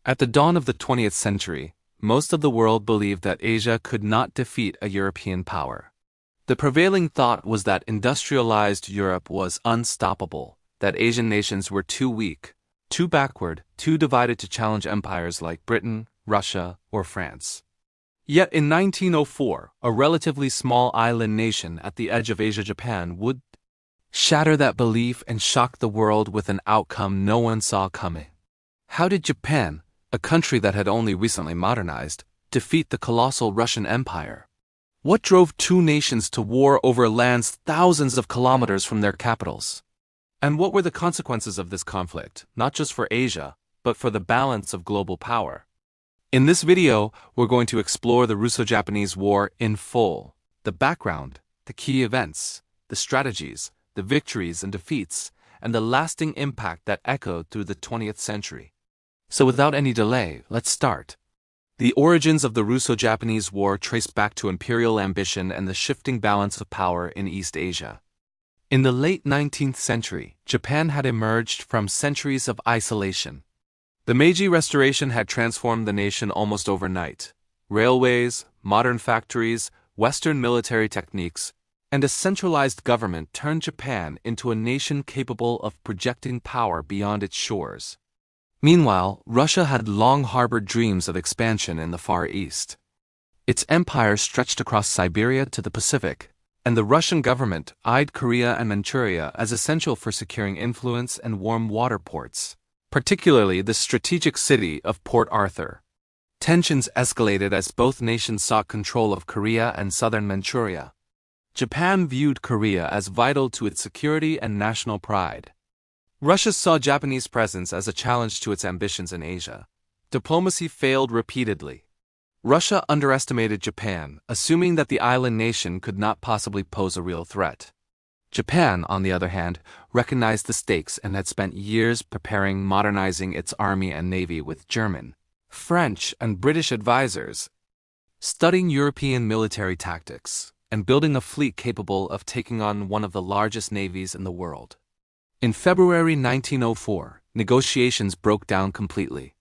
At the dawn of the 20th century, most of the world believed that Asia could not defeat a European power. The prevailing thought was that industrialized Europe was unstoppable, that Asian nations were too weak, too backward, too divided to challenge empires like Britain, Russia, or France. Yet in 1904, a relatively small island nation at the edge of Asia, Japan, would shatter that belief and shock the world with an outcome no one saw coming. How did Japan, a country that had only recently modernized, defeat the colossal Russian Empire? What drove two nations to war over lands thousands of kilometers from their capitals? And what were the consequences of this conflict, not just for Asia, but for the balance of global power? In this video, we're going to explore the Russo-Japanese War in full, the background, the key events, the strategies, the victories and defeats, and the lasting impact that echoed through the 20th century. So without any delay, let's start. The origins of the Russo-Japanese War trace back to imperial ambition and the shifting balance of power in East Asia. In the late 19th century, Japan had emerged from centuries of isolation. The Meiji Restoration had transformed the nation almost overnight. Railways, modern factories, Western military techniques, and a centralized government turned Japan into a nation capable of projecting power beyond its shores. Meanwhile, Russia had long harbored dreams of expansion in the Far East. Its empire stretched across Siberia to the Pacific, and the Russian government eyed Korea and Manchuria as essential for securing influence and warm water ports, particularly the strategic city of Port Arthur. Tensions escalated as both nations sought control of Korea and southern Manchuria. Japan viewed Korea as vital to its security and national pride. Russia saw Japanese presence as a challenge to its ambitions in Asia. Diplomacy failed repeatedly. Russia underestimated Japan, assuming that the island nation could not possibly pose a real threat. Japan, on the other hand, recognized the stakes and had spent years modernizing its army and navy with German, French, and British advisors, studying European military tactics, and building a fleet capable of taking on one of the largest navies in the world. In February 1904, negotiations broke down completely.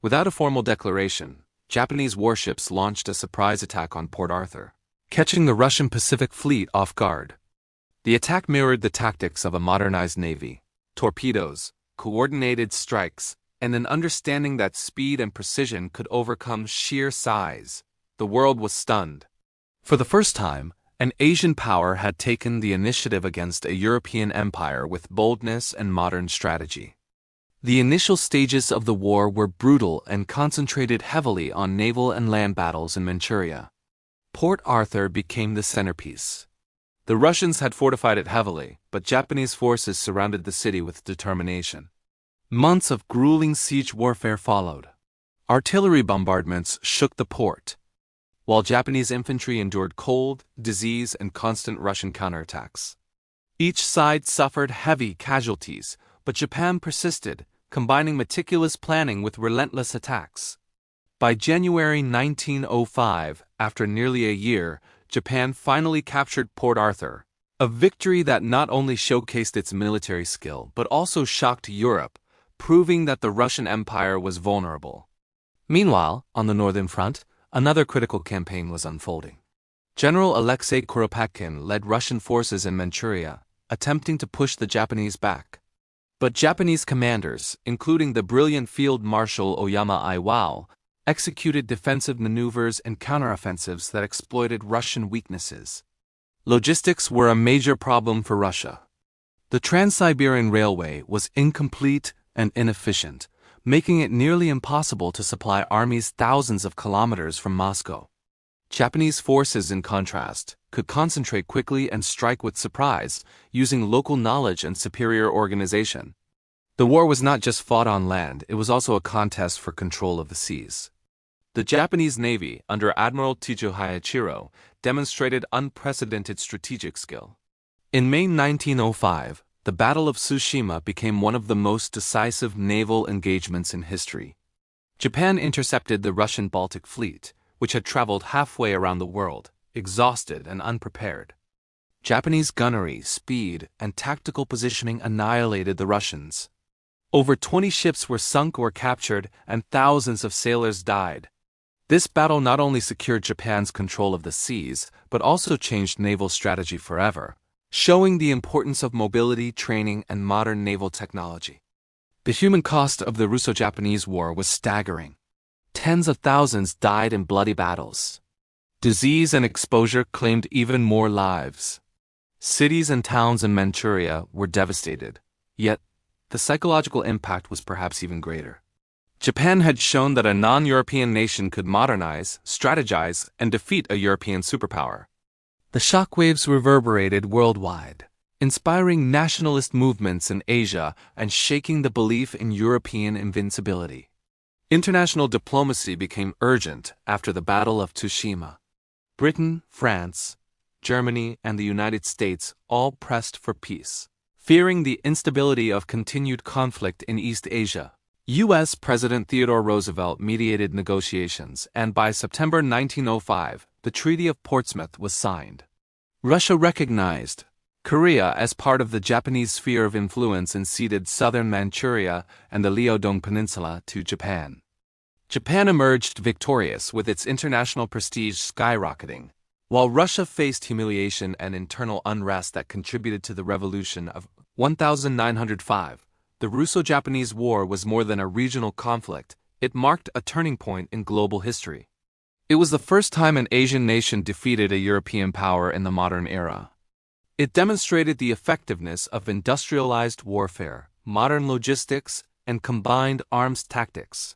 Without a formal declaration, Japanese warships launched a surprise attack on Port Arthur, catching the Russian Pacific Fleet off guard. The attack mirrored the tactics of a modernized navy: torpedoes, coordinated strikes, and an understanding that speed and precision could overcome sheer size. The world was stunned. For the first time, an Asian power had taken the initiative against a European empire with boldness and modern strategy. The initial stages of the war were brutal and concentrated heavily on naval and land battles in Manchuria. Port Arthur became the centerpiece. The Russians had fortified it heavily, but Japanese forces surrounded the city with determination. Months of grueling siege warfare followed. Artillery bombardments shook the port, while Japanese infantry endured cold, disease, and constant Russian counterattacks. Each side suffered heavy casualties, but Japan persisted, combining meticulous planning with relentless attacks. By January 1905, after nearly a year, Japan finally captured Port Arthur, a victory that not only showcased its military skill but also shocked Europe, proving that the Russian Empire was vulnerable. Meanwhile, on the northern front, another critical campaign was unfolding. General Alexei Kuropatkin led Russian forces in Manchuria, attempting to push the Japanese back. But Japanese commanders, including the brilliant Field Marshal Oyama Iwao, executed defensive maneuvers and counteroffensives that exploited Russian weaknesses. Logistics were a major problem for Russia. The Trans-Siberian Railway was incomplete and inefficient, making it nearly impossible to supply armies thousands of kilometers from Moscow. Japanese forces, in contrast, could concentrate quickly and strike with surprise, using local knowledge and superior organization. The war was not just fought on land, it was also a contest for control of the seas. The Japanese Navy, under Admiral Heihachirō, demonstrated unprecedented strategic skill. In May 1905, the Battle of Tsushima became one of the most decisive naval engagements in history. Japan intercepted the Russian Baltic Fleet, which had traveled halfway around the world, exhausted and unprepared. Japanese gunnery, speed, and tactical positioning annihilated the Russians. Over 20 ships were sunk or captured, and thousands of sailors died. This battle not only secured Japan's control of the seas, but also changed naval strategy forever, showing the importance of mobility, training, and modern naval technology. The human cost of the Russo-Japanese War was staggering. Tens of thousands died in bloody battles. Disease and exposure claimed even more lives. Cities and towns in Manchuria were devastated, yet the psychological impact was perhaps even greater. Japan had shown that a non-European nation could modernize, strategize, and defeat a European superpower. The shockwaves reverberated worldwide, inspiring nationalist movements in Asia and shaking the belief in European invincibility. International diplomacy became urgent after the Battle of Tsushima. Britain, France, Germany, and the United States all pressed for peace, fearing the instability of continued conflict in East Asia. U.S. President Theodore Roosevelt mediated negotiations, and by September 1905, the Treaty of Portsmouth was signed. Russia recognized Korea as part of the Japanese sphere of influence and ceded southern Manchuria and the Liaodong Peninsula to Japan. Japan emerged victorious with its international prestige skyrocketing, while Russia faced humiliation and internal unrest that contributed to the revolution of 1905. The Russo-Japanese War was more than a regional conflict, it marked a turning point in global history. It was the first time an Asian nation defeated a European power in the modern era. It demonstrated the effectiveness of industrialized warfare, modern logistics, and combined arms tactics.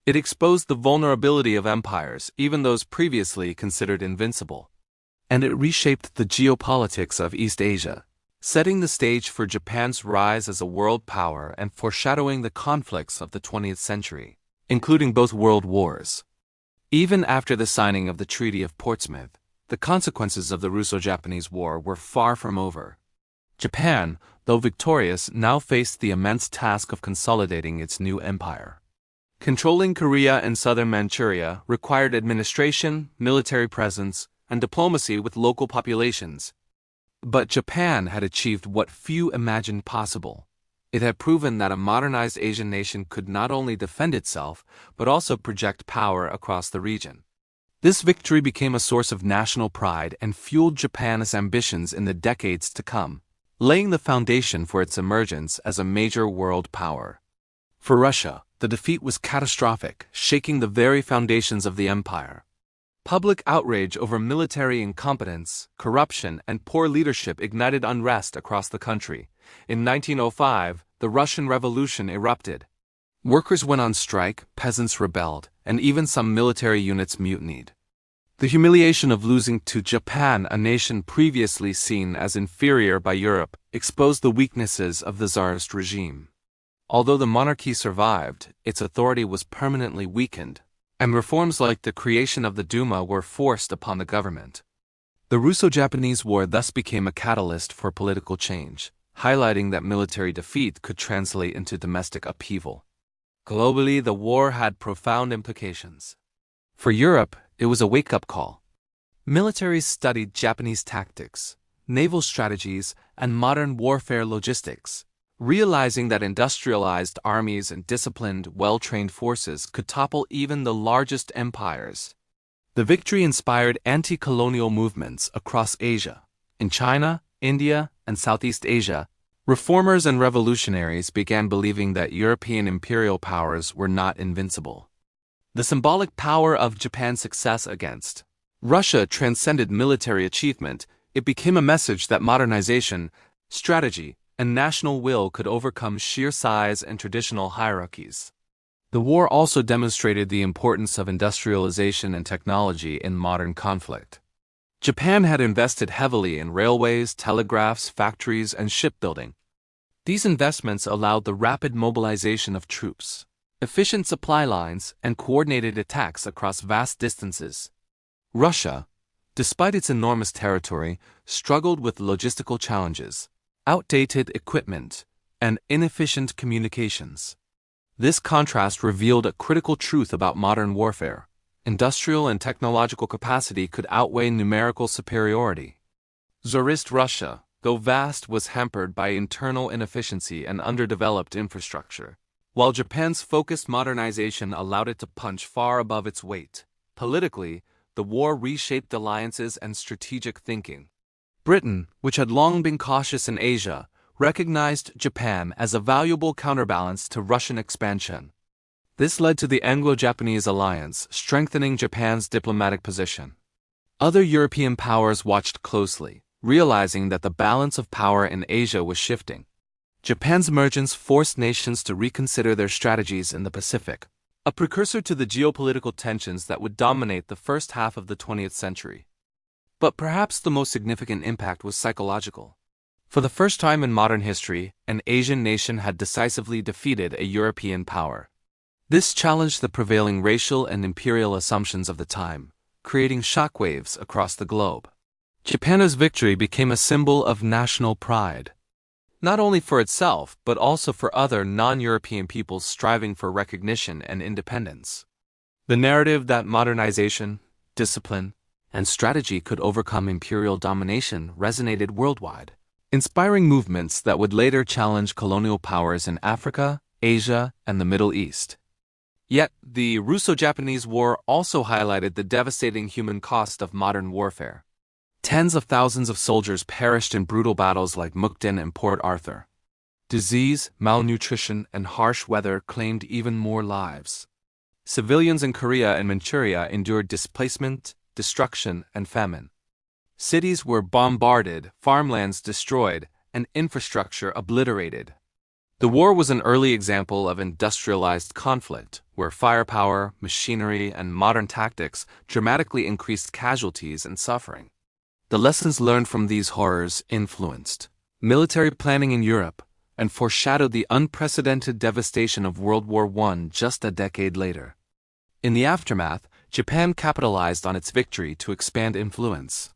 It exposed the vulnerability of empires, even those previously considered invincible. And it reshaped the geopolitics of East Asia, setting the stage for Japan's rise as a world power and foreshadowing the conflicts of the 20th century, including both world wars. Even after the signing of the Treaty of Portsmouth, the consequences of the Russo-Japanese War were far from over. Japan, though victorious, now faced the immense task of consolidating its new empire. Controlling Korea and southern Manchuria required administration, military presence, and diplomacy with local populations. But Japan had achieved what few imagined possible. It had proven that a modernized Asian nation could not only defend itself, but also project power across the region. This victory became a source of national pride and fueled Japan's ambitions in the decades to come, laying the foundation for its emergence as a major world power. For Russia, the defeat was catastrophic, shaking the very foundations of the empire. Public outrage over military incompetence, corruption, and poor leadership ignited unrest across the country. In 1905, the Russian Revolution erupted. Workers went on strike, peasants rebelled, and even some military units mutinied. The humiliation of losing to Japan, a nation previously seen as inferior by Europe, exposed the weaknesses of the Tsarist regime. Although the monarchy survived, its authority was permanently weakened, and reforms like the creation of the Duma were forced upon the government. The Russo-Japanese War thus became a catalyst for political change, highlighting that military defeat could translate into domestic upheaval. Globally, the war had profound implications. For Europe, it was a wake-up call. Militaries studied Japanese tactics, naval strategies, and modern warfare logistics, realizing that industrialized armies and disciplined, well-trained forces could topple even the largest empires. The victory inspired anti-colonial movements across Asia. In China, India, and Southeast Asia, reformers and revolutionaries began believing that European imperial powers were not invincible. The symbolic power of Japan's success against Russia transcended military achievement. It became a message that modernization, strategy, and national will could overcome sheer size and traditional hierarchies. The war also demonstrated the importance of industrialization and technology in modern conflict. Japan had invested heavily in railways, telegraphs, factories, and shipbuilding. These investments allowed the rapid mobilization of troops, efficient supply lines, and coordinated attacks across vast distances. Russia, despite its enormous territory, struggled with logistical challenges, outdated equipment, and inefficient communications. This contrast revealed a critical truth about modern warfare. Industrial and technological capacity could outweigh numerical superiority. Tsarist Russia, though vast, was hampered by internal inefficiency and underdeveloped infrastructure. While Japan's focused modernization allowed it to punch far above its weight, politically, the war reshaped alliances and strategic thinking. Britain, which had long been cautious in Asia, recognized Japan as a valuable counterbalance to Russian expansion. This led to the Anglo-Japanese alliance, strengthening Japan's diplomatic position. Other European powers watched closely, realizing that the balance of power in Asia was shifting. Japan's emergence forced nations to reconsider their strategies in the Pacific, a precursor to the geopolitical tensions that would dominate the first half of the 20th century. But perhaps the most significant impact was psychological. For the first time in modern history, an Asian nation had decisively defeated a European power. This challenged the prevailing racial and imperial assumptions of the time, creating shockwaves across the globe. Japan's victory became a symbol of national pride, not only for itself but also for other non-European peoples striving for recognition and independence. The narrative that modernization, discipline, and strategy could overcome imperial domination resonated worldwide, inspiring movements that would later challenge colonial powers in Africa, Asia, and the Middle East. Yet, the Russo-Japanese War also highlighted the devastating human cost of modern warfare. Tens of thousands of soldiers perished in brutal battles like Mukden and Port Arthur. Disease, malnutrition, and harsh weather claimed even more lives. Civilians in Korea and Manchuria endured displacement, destruction, and famine. Cities were bombarded, farmlands destroyed, and infrastructure obliterated. The war was an early example of industrialized conflict, where firepower, machinery, and modern tactics dramatically increased casualties and suffering. The lessons learned from these horrors influenced military planning in Europe and foreshadowed the unprecedented devastation of World War I just a decade later. In the aftermath, Japan capitalized on its victory to expand influence.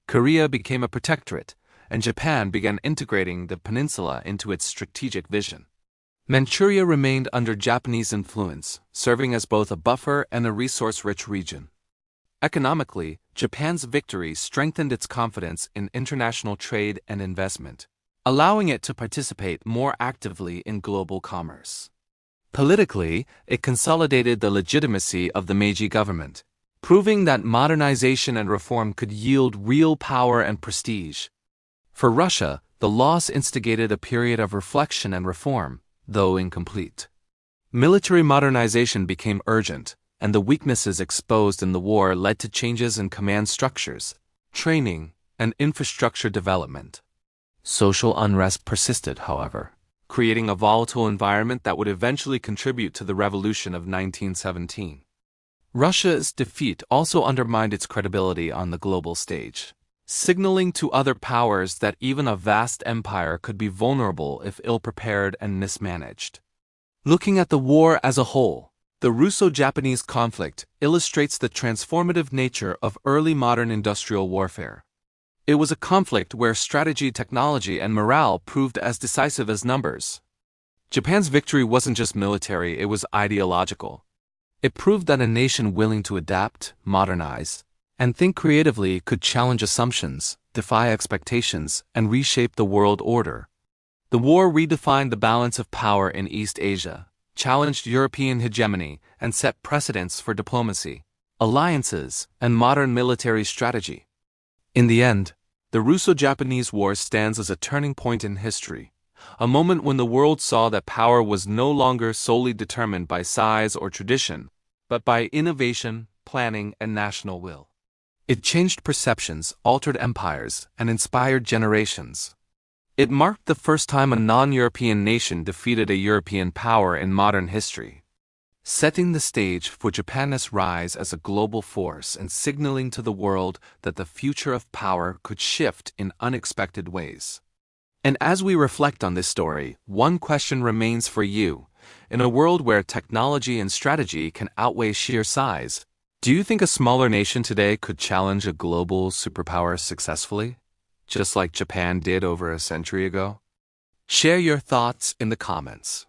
Korea became a protectorate, and Japan began integrating the peninsula into its strategic vision. Manchuria remained under Japanese influence, serving as both a buffer and a resource-rich region. Economically, Japan's victory strengthened its confidence in international trade and investment, allowing it to participate more actively in global commerce. Politically, it consolidated the legitimacy of the Meiji government, proving that modernization and reform could yield real power and prestige. For Russia, the loss instigated a period of reflection and reform, though incomplete. Military modernization became urgent, and the weaknesses exposed in the war led to changes in command structures, training, and infrastructure development. Social unrest persisted, however, creating a volatile environment that would eventually contribute to the revolution of 1917. Russia's defeat also undermined its credibility on the global stage, signaling to other powers that even a vast empire could be vulnerable if ill-prepared and mismanaged. Looking at the war as a whole, the Russo-Japanese conflict illustrates the transformative nature of early modern industrial warfare. It was a conflict where strategy, technology, and morale proved as decisive as numbers. Japan's victory wasn't just military, it was ideological. It proved that a nation willing to adapt, modernize, and think creatively could challenge assumptions, defy expectations, and reshape the world order. The war redefined the balance of power in East Asia, challenged European hegemony, and set precedents for diplomacy, alliances, and modern military strategy. In the end, the Russo-Japanese War stands as a turning point in history, a moment when the world saw that power was no longer solely determined by size or tradition, but by innovation, planning, and national will. It changed perceptions, altered empires, and inspired generations. It marked the first time a non-European nation defeated a European power in modern history, setting the stage for Japan's rise as a global force and signaling to the world that the future of power could shift in unexpected ways. And as we reflect on this story, one question remains for you. In a world where technology and strategy can outweigh sheer size, do you think a smaller nation today could challenge a global superpower successfully, just like Japan did over a century ago? Share your thoughts in the comments.